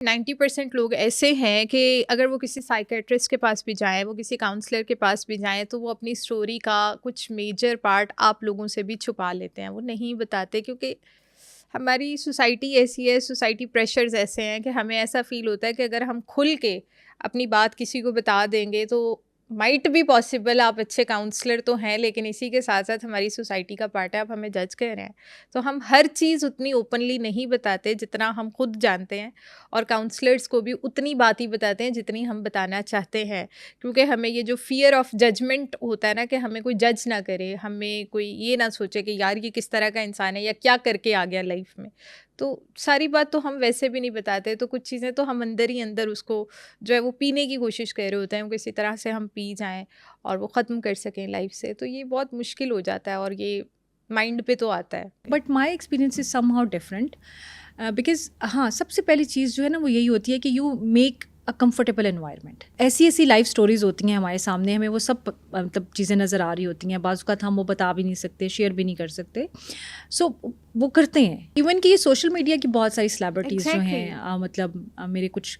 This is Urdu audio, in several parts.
90% لوگ ایسے ہیں کہ اگر وہ کسی سائیکیٹرسٹ کے پاس بھی جائیں, وہ کسی کاؤنسلر کے پاس بھی جائیں, تو وہ اپنی اسٹوری کا کچھ میجر پارٹ آپ لوگوں سے بھی چھپا لیتے ہیں, وہ نہیں بتاتے, کیونکہ ہماری سوسائٹی ایسی ہے, سوسائٹی پریشرز ایسے ہیں کہ ہمیں ایسا فیل ہوتا ہے کہ اگر ہم کھل کے اپنی بات کسی کو بتا دیں گے تو مائٹ بھی پاسبل آپ اچھے کاؤنسلر تو ہیں, لیکن اسی کے ساتھ ساتھ ہماری سوسائٹی کا پارٹ ہے, آپ ہمیں جج کر رہے ہیں. تو ہم ہر چیز اتنی اوپنلی نہیں بتاتے جتنا ہم خود جانتے ہیں, اور کاؤنسلرس کو بھی اتنی بات ہی بتاتے ہیں جتنی ہم بتانا چاہتے ہیں, کیونکہ ہمیں یہ جو فیئر آف ججمنٹ ہوتا ہے نا, کہ ہمیں کوئی جج نہ کرے, ہمیں کوئی یہ نہ سوچے کہ یار یہ کس طرح کا انسان ہے یا کیا کر کے آ گیا لائف میں. تو ساری بات تو ہم ویسے بھی نہیں بتاتے, تو کچھ چیزیں تو ہم اندر ہی اندر اس کو جو ہے وہ پینے کی کوشش کر رہے ہوتے ہیں, کسی طرح سے ہم پی جائیں اور وہ ختم کر سکیں لائف سے. تو یہ بہت مشکل ہو جاتا ہے اور یہ مائنڈ پہ تو آتا ہے. But my experience is some how different, because ہاں سب سے پہلی چیز جو ہے نا وہ یہی ہوتی ہے کہ you make a comfortable environment. ایسی لائف اسٹوریز ہوتی ہیں ہمارے سامنے, ہمیں وہ سب مطلب چیزیں نظر آ رہی ہوتی ہیں, بعض اوقات ہم وہ بتا بھی نہیں سکتے, شیئر بھی نہیں کر سکتے, سو وہ کرتے ہیں. ایون کہ یہ سوشل میڈیا کی بہت ساری سیلیبریٹیز جو ہیں, مطلب میرے کچھ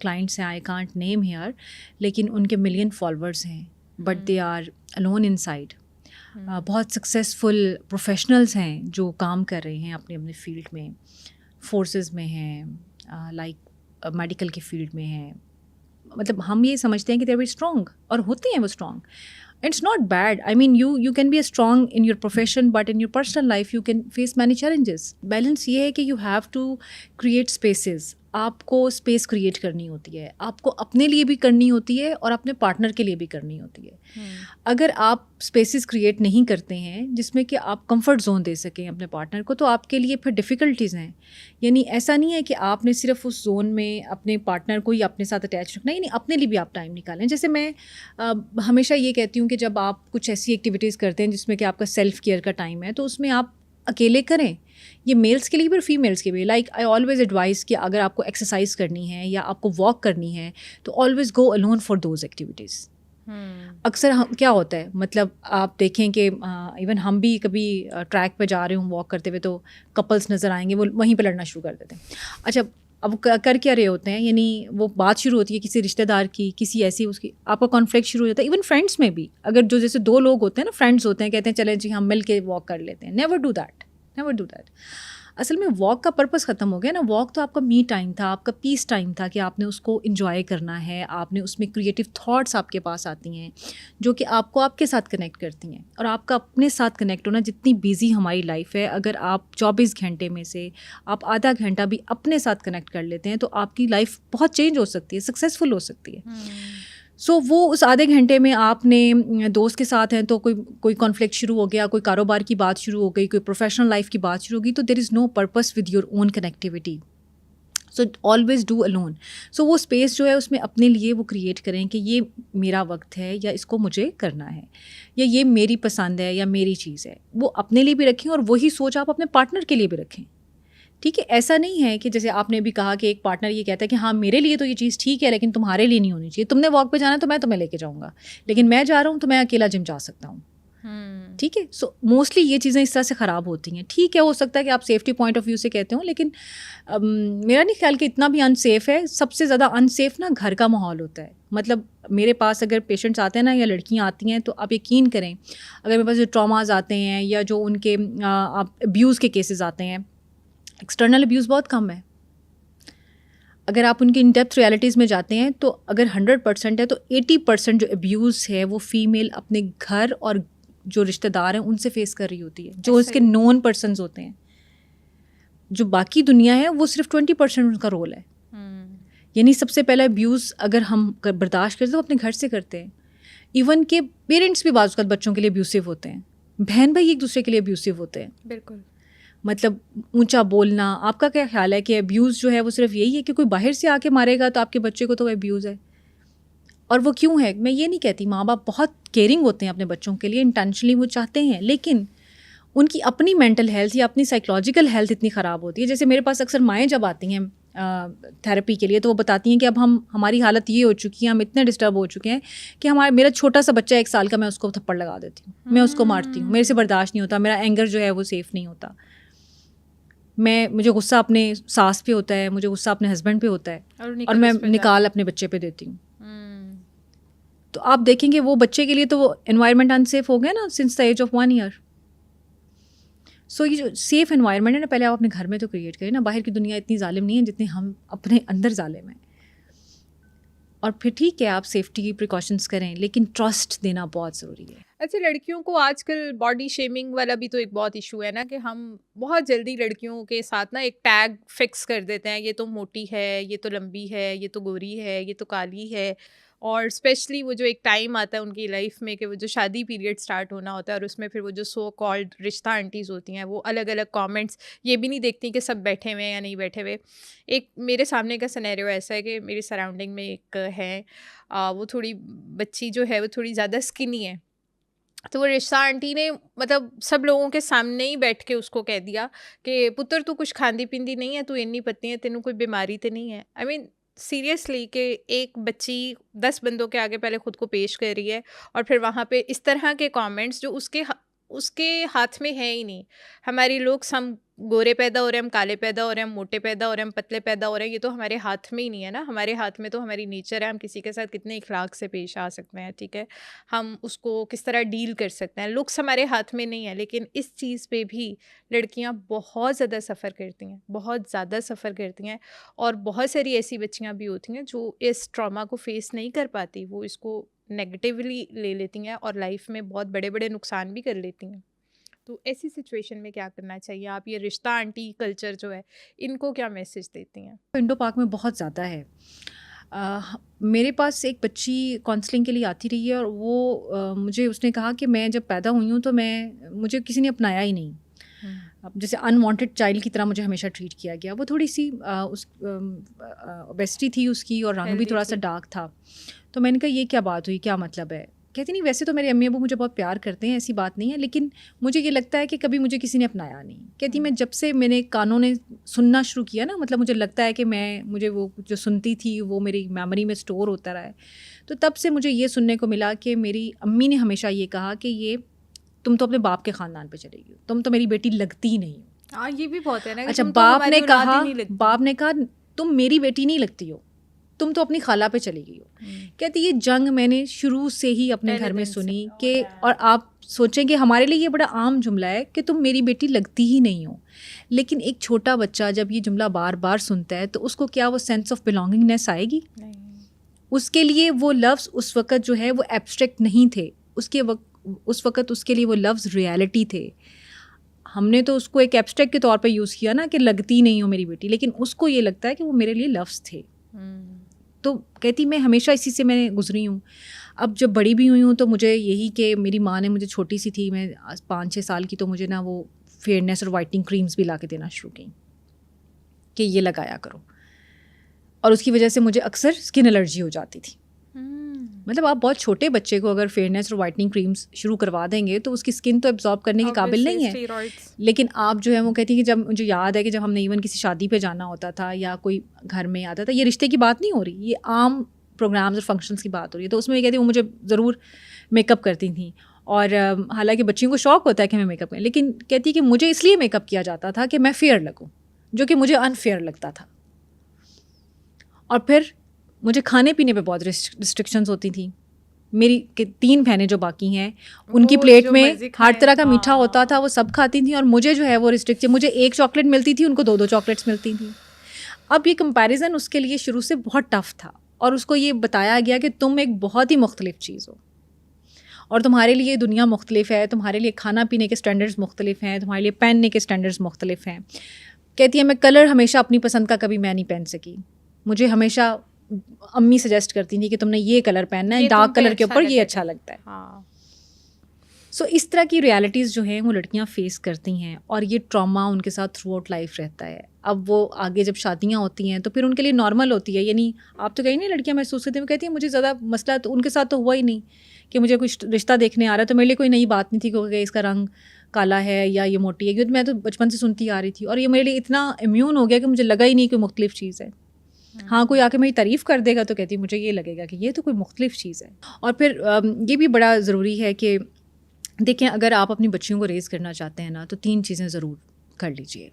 کلائنٹس ہیں, آئی کانٹ نیم ہیئر, لیکن ان کے ملین فالوورس ہیں, but they are alone inside. بہت سکسیزفل پروفیشنلز ہیں جو کام کر رہے ہیں اپنے اپنے فیلڈ میں, فورسز میں ہیں, لائک میڈیکل کے فیلڈ میں ہیں. مطلب ہم یہ سمجھتے ہیں کہ دے آر ویری اسٹرانگ, اور ہوتے ہیں وہ strong. It's not bad, I mean you can be a strong in your profession, but in your personal life you can face many challenges. Balance یہ ہے کہ you have to create spaces. آپ کو اسپیس کریٹ کرنی ہوتی ہے, آپ کو اپنے لیے بھی کرنی ہوتی ہے اور اپنے پارٹنر کے لیے بھی کرنی ہوتی ہے. اگر آپ اسپیسز کریٹ نہیں کرتے ہیں جس میں کہ آپ کمفرٹ زون دے سکیں اپنے پارٹنر کو, تو آپ کے لیے پھر ڈیفیکلٹیز ہیں. یعنی ایسا نہیں ہے کہ آپ نے صرف اس زون میں اپنے پارٹنر کو ہی اپنے ساتھ اٹیچ رکھنا, یعنی اپنے لیے بھی آپ ٹائم نکالیں. جیسے میں ہمیشہ یہ کہتی ہوں کہ جب آپ کچھ ایسی ایکٹیویٹیز کرتے ہیں جس میں کہ آپ کا سیلف کیئر کا ٹائم ہے, تو اس میں آپ اکیلے کریں. یہ میلس کے لیے بھی اور فیمیلس کے بھی. لائک آئی آلویز ایڈوائز کہ اگر آپ کو ایکسرسائز کرنی ہے یا آپ کو واک کرنی ہے تو always go alone for those activities. اکثر کیا ہوتا ہے, مطلب آپ دیکھیں کہ ایون ہم بھی کبھی ٹریک پہ جا رہے ہوں واک کرتے ہوئے, تو کپلس نظر آئیں گے, وہ وہیں پہ لڑنا شروع کر دیتے ہیں. اچھا اب کر کیا رہے ہوتے ہیں, یعنی وہ بات شروع ہوتی ہے کسی رشتہ دار کی, کسی ایسی اس کی, آپ کا کانفلکٹ شروع ہو جاتا ہے. ایون فرینڈس میں بھی, اگر جو جیسے دو لوگ ہوتے ہیں نا, فرینڈس ہوتے ہیں, کہتے ہیں چلیں جی ہم مل کے واک کر لیتے ہیں. Never do that, never do that. اصل میں واک کا پرپز ختم ہو گیا نا. واک تو آپ کا می ٹائم تھا, آپ کا پیس ٹائم تھا, کہ آپ نے اس کو انجوائے کرنا ہے, آپ نے اس میں کریٹیو تھاٹس آپ کے پاس آتی ہیں جو کہ آپ کو آپ کے ساتھ کنیکٹ کرتی ہیں. اور آپ کا اپنے ساتھ کنیکٹ ہونا, جتنی بیزی ہماری لائف ہے, اگر آپ 24 گھنٹے میں سے آپ آدھا گھنٹہ بھی اپنے ساتھ کنیکٹ کر لیتے ہیں تو آپ کی لائف بہت چینج ہو سکتی ہے, سکسیزفل ہو سکتی ہے. سو وہ اس آدھے گھنٹے میں آپ نے دوست کے ساتھ ہیں تو کوئی کانفلکٹ شروع ہو گیا, کوئی کاروبار کی بات شروع ہو گئی, کوئی پروفیشنل لائف کی بات شروع ہو گئی, تو there is no purpose with your own connectivity. So always do alone. So وہ اسپیس جو ہے اس میں اپنے لیے وہ کریٹ کریں کہ یہ میرا وقت ہے, یا اس کو مجھے کرنا ہے, یا یہ میری پسند ہے یا میری چیز ہے. وہ اپنے لیے بھی رکھیں, اور وہی سوچ آپ اپنے پارٹنر کے لیے بھی رکھیں. ٹھیک ہے, ایسا نہیں ہے کہ جیسے آپ نے بھی کہا کہ ایک پارٹنر یہ کہتا ہے کہ ہاں میرے لیے تو یہ چیز ٹھیک ہے لیکن تمہارے لیے نہیں ہونی چاہیے. تم نے واک پہ جانا ہے تو میں تمہیں لے کے جاؤں گا, لیکن میں جا رہا ہوں تو میں اکیلا جم جا سکتا ہوں. ٹھیک ہے. سو موسٹلی یہ چیزیں اس طرح سے خراب ہوتی ہیں. ٹھیک ہے, ہو سکتا ہے کہ آپ سیفٹی پوائنٹ آف ویو سے کہتے ہوں, لیکن میرا نہیں خیال کہ اتنا بھی انسیف ہے. سب سے زیادہ انسیف نا گھر کا ماحول ہوتا ہے. مطلب میرے پاس اگر پیشنٹس آتے ہیں نا, یا لڑکیاں آتی ہیں, تو آپ یقین کریں اگر میرے پاس جو ٹراماز آتے ہیں یا جو ان کے ابیوز کے کیسز آتے ہیں, ایکسٹرنل ابیوز بہت کم ہے. اگر آپ ان کی ان ڈیپتھ ریالٹیز میں جاتے ہیں تو اگر 100% ہے تو 80% جو ابیوز ہے وہ فیمیل اپنے گھر اور جو رشتہ دار ہیں ان سے فیس کر رہی ہوتی ہے, جو اس کے نون پرسنز ہوتے ہیں. جو باقی دنیا ہے وہ صرف 20% ان کا رول ہے. یعنی سب سے پہلا ابیوز اگر ہم برداشت کرتے تو اپنے گھر سے کرتے ہیں. ایون کہ پیرنٹس بھی بعض اوقات بچوں کے لیے ابیوسو ہوتے ہیں, بہن بھائی ایک دوسرے کے لیے ابیوسو ہوتے ہیں. بالکل. مطلب اونچا بولنا. آپ کا کیا خیال ہے کہ ابیوز جو ہے وہ صرف یہی ہے کہ کوئی باہر سے آ کے مارے گا تو آپ کے بچے کو تو وہ ابیوز ہے؟ اور وہ کیوں ہے؟ میں یہ نہیں کہتی, ماں باپ بہت کیئرنگ ہوتے ہیں اپنے بچوں کے لیے, انٹینشنلی وہ چاہتے ہیں, لیکن ان کی اپنی مینٹل ہیلتھ یا اپنی سائیکولوجیکل ہیلتھ اتنی خراب ہوتی ہے. جیسے میرے پاس اکثر مائیں جب آتی ہیں تھیراپی کے لیے تو وہ بتاتی ہیں کہ اب ہماری حالت یہ ہو چکی ہے, ہم اتنے ڈسٹرب ہو چکے ہیں کہ میرا چھوٹا سا بچہ 1 سال کا, میں اس کو تھپڑ لگا دیتی ہوں, میں اس کو مارتی ہوں, میرے سے برداشت نہیں ہوتا, میرا اینگر جو ہے وہ سیف نہیں ہوتا. مجھے غصہ اپنے ساس پہ ہوتا ہے, مجھے غصہ اپنے ہسبینڈ پہ ہوتا ہے, اور میں نکال اپنے بچے پہ دیتی ہوں. تو آپ دیکھیں گے وہ بچے کے لیے تو وہ انوائرمنٹ انسیف ہو گیا نا since the age of 1 year. So یہ جو سیف انوائرمنٹ ہے نا, پہلے آپ اپنے گھر میں تو کریٹ کریں نا. باہر کی دنیا اتنی ظالم نہیں ہے جتنی ہم اپنے اندر ظالم ہیں. اور پھر ٹھیک ہے آپ سیفٹی کی پریکاشنس کریں, لیکن ٹرسٹ دینا بہت ضروری ہے. اچھا, لڑکیوں کو آج کل باڈی شیمنگ والا بھی تو ایک بہت ایشو ہے نا, کہ ہم بہت جلدی لڑکیوں کے ساتھ نا ایک ٹیگ فکس کر دیتے ہیں, یہ تو موٹی ہے, یہ تو لمبی ہے, یہ تو گوری ہے, یہ تو کالی ہے. اور اسپیشلی وہ جو ایک ٹائم آتا ہے ان کی لائف میں کہ وہ جو شادی پیریڈ اسٹارٹ ہونا ہوتا ہے, اور اس میں پھر وہ جو سو کالڈ رشتہ آنٹیز ہوتی ہیں وہ الگ الگ کامنٹس یہ بھی نہیں دیکھتی کہ سب بیٹھے ہوئے ہیں یا نہیں بیٹھے ہوئے. ایک میرے سامنے کا سنیریو ایسا ہے کہ میری سراؤنڈنگ میں ایک ہے, وہ تھوڑی بچی جو ہے وہ تھوڑی زیادہ اسکنی ہے. تو وہ رشتہ آنٹی نے مطلب سب لوگوں کے سامنے ہی بیٹھ کے اس کو کہہ دیا کہ پتر تو کچھ کھاندی پیندی نہیں ہے, تو اتنی پتلی ہے, تینوں کوئی بیماری تو نہیں ہے. آئی مین سیریسلی کہ ایک بچی 10 بندوں کے آگے پہلے خود کو پیش کر رہی ہے, اور پھر وہاں پہ اس طرح کے کامنٹس جو اس کے ہاتھ میں ہے ہی نہیں. ہماری لوگ ہم گورے پیدا ہو رہے ہیں, ہم کالے پیدا ہو رہے ہیں, ہم موٹے پیدا ہو رہے ہیں, ہم پتلے پیدا ہو رہے ہیں, یہ تو ہمارے ہاتھ میں ہی نہیں ہے نا. ہمارے ہاتھ میں تو ہماری نیچر ہے, ہم کسی کے ساتھ کتنے اخلاق سے پیش آ سکتے ہیں, ٹھیک ہے, ہم اس کو کس طرح ڈیل کر سکتے ہیں. لکس ہمارے ہاتھ میں نہیں ہے, لیکن اس چیز پہ بھی لڑکیاں بہت زیادہ سفر کرتی ہیں, بہت زیادہ سفر کرتی ہیں. اور بہت ساری ایسی بچیاں بھی ہوتی ہیں جو اس ٹراما کو فیس نہیں کر پاتی, وہ اس کو نیگیٹیولی لے لیتی ہیں اور لائف میں بہت بڑے بڑے نقصان بھی کر لیتی ہیں. تو ایسی سچویشن میں کیا کرنا چاہیے آپ؟ یہ رشتہ آنٹی کلچر جو ہے ان کو کیا میسج دیتی ہیں؟ انڈو پاک میں بہت زیادہ ہے. میرے پاس ایک بچی کاؤنسلنگ کے لیے آتی رہی ہے, اور وہ مجھے اس نے کہا کہ میں جب پیدا ہوئی ہوں تو مجھے کسی نے اپنایا ہی نہیں, جیسے انوانٹیڈ چائلڈ کی طرح مجھے ہمیشہ ٹریٹ کیا گیا. وہ تھوڑی سی اوبیسٹی تھی اس کی, اور رنگ بھی تھوڑا سا ڈارک تھا. تو میں نے کہا یہ کیا بات ہوئی, کیا مطلب ہے؟ کہتی نہیں, ویسے تو میرے امی ابو مجھے بہت پیار کرتے ہیں, ایسی بات نہیں ہے, لیکن مجھے یہ لگتا ہے کہ کبھی مجھے کسی نے اپنایا نہیں. کہتی میں جب سے میں نے کانوں نے سننا شروع کیا نا, مطلب مجھے لگتا ہے کہ مجھے وہ جو سنتی تھی وہ میری میموری میں اسٹور ہوتا رہا ہے. تو تب سے مجھے یہ سننے کو ملا کہ میری امی نے ہمیشہ یہ کہا کہ تم تو اپنے باپ کے خاندان پہ چلے گی, تم تو میری بیٹی لگتی ہی نہیں ہو. یہ بھی بہت ہے نا. اچھا, باپ نے کہا تم میری بیٹی نہیں لگتی ہو, تم تو اپنی خالہ پہ چلی گئی ہو. کہتی یہ جنگ میں نے شروع سے ہی اپنے گھر میں سنی کہ, اور آپ سوچیں کہ ہمارے لیے یہ بڑا عام جملہ ہے کہ تم میری بیٹی لگتی ہی نہیں ہو, لیکن ایک چھوٹا بچہ جب یہ جملہ بار بار سنتا ہے تو اس کو کیا وہ سینس آف بلانگنگنیس آئے گی؟ اس کے لیے وہ لفظ اس وقت جو ہے وہ ایبسٹریکٹ نہیں تھے, اس وقت اس کے لیے وہ لفظ ریالٹی تھے. ہم نے تو اس کو ایک ایبسٹریکٹ کے طور پہ یوز کیا نا کہ لگتی نہیں ہو میری بیٹی, لیکن اس کو یہ لگتا ہے کہ وہ میرے لیے لفظ تھے. تو کہتی میں ہمیشہ اسی سے میں گزری ہوں. اب جب بڑی بھی ہوئی ہوں تو مجھے یہی کہ میری ماں نے مجھے چھوٹی سی تھی, میں 5-6 سال کی, تو مجھے نا وہ فیئرنیس اور وائٹنگ کریمز بھی لا کے دینا شروع کی کہ یہ لگایا کرو, اور اس کی وجہ سے مجھے اکثر اسکن الرجی ہو جاتی تھی. مطلب آپ بہت چھوٹے بچے کو اگر فیئرنیس اور وائٹنگ کریمز شروع کروا دیں گے تو اس کی اسکن تو ایبزارب کرنے کے قابل نہیں ہے, لیکن آپ جو ہے وہ کہتی ہیں کہ جب مجھے یاد ہے کہ جب ہم نے ایون کسی شادی پہ جانا ہوتا تھا یا کوئی گھر میں آتا تھا, یہ رشتے کی بات نہیں ہو رہی, یہ عام پروگرامز اور فنکشنز کی بات ہو رہی ہے, تو اس میں یہ کہتی وہ مجھے ضرور میک اپ کرتی تھیں. اور حالانکہ بچیوں کو شوق ہوتا ہے کہ میں میک اپ کریں, لیکن کہتی کہ مجھے اس لیے میک اپ کیا جاتا تھا کہ میں فیئر لگوں, جو کہ مجھے انفیئر لگتا تھا. اور پھر مجھے کھانے پینے پہ بہت ریسٹرکشنز ہوتی تھیں. میری 3 بہنیں جو باقی ہیں ان کی پلیٹ میں ہر طرح کا میٹھا ہوتا تھا, وہ سب کھاتی تھیں, اور مجھے جو ہے وہ ریسٹرکشن, مجھے 1 چاکلیٹ ملتی تھی, ان کو 2 چاکلیٹس ملتی تھیں. اب یہ کمپیریزن اس کے لیے شروع سے بہت ٹف تھا, اور اس کو یہ بتایا گیا کہ تم ایک بہت ہی مختلف چیز ہو, اور تمہارے لیے دنیا مختلف ہے, تمہارے لیے کھانا پینے کے اسٹینڈرڈز مختلف ہیں, تمہارے لیے پہننے کے اسٹینڈرڈز مختلف ہیں. کہتی ہے میں کلر ہمیشہ اپنی پسند کا کبھی میں نہیں پہن سکی, مجھے ہمیشہ امی سجیسٹ کرتی تھی کہ تم نے یہ کلر پہننا ہے, ڈارک کلر کے اوپر یہ اچھا لگتا ہے. سو اس طرح کی ریالٹیز جو ہیں وہ لڑکیاں فیس کرتی ہیں, اور یہ ٹراما ان کے ساتھ تھرو آؤٹ لائف رہتا ہے. اب وہ آگے جب شادیاں ہوتی ہیں تو پھر ان کے لیے نارمل ہوتی ہے, یعنی آپ تو کہیں نہیں لڑکیاں محسوس کرتی ہیں, وہ کہتی ہیں مجھے زیادہ مسئلہ تو ان کے ساتھ تو ہوا ہی نہیں کہ مجھے کوئی رشتہ دیکھنے آ رہا ہے, تو میرے لیے کوئی نئی بات نہیں تھی کہ اس کا رنگ کالا ہے یا یہ موٹی ہے, کیونکہ میں تو بچپن سے سنتی آ رہی تھی, اور یہ میرے لیے اتنا امیون ہو گیا کہ مجھے لگا ہی نہیں کوئی مختلف چیز ہے. ہاں کوئی آ کے میری تعریف کر دے گا تو کہتی مجھے یہ لگے گا کہ یہ تو کوئی مختلف چیز ہے. اور پھر یہ بھی بڑا ضروری ہے کہ دیکھیں اگر آپ اپنی بچیوں کو ریز کرنا چاہتے ہیں نا تو 3 چیزیں ضرور کر لیجئے.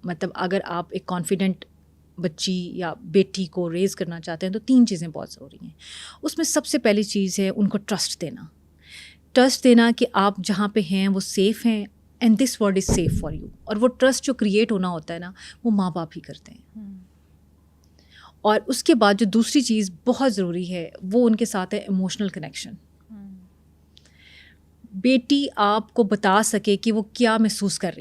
مطلب اگر آپ ایک کانفیڈنٹ بچی یا بیٹی کو ریز کرنا چاہتے ہیں تو 3 چیزیں بہت ضروری ہیں. اس میں سب سے پہلی چیز ہے ان کو ٹرسٹ دینا کہ آپ جہاں پہ ہیں وہ سیف ہیں and this world is safe for you. اور وہ ٹرسٹ جو کریٹ ہونا ہوتا ہے نا وہ ماں باپ ہی کرتے ہیں. اور اس کے بعد جو دوسری چیز بہت ضروری ہے وہ ان کے ساتھ ہے ایموشنل کنیکشن. بیٹی آپ کو بتا سکے کہ وہ کیا محسوس کر رہی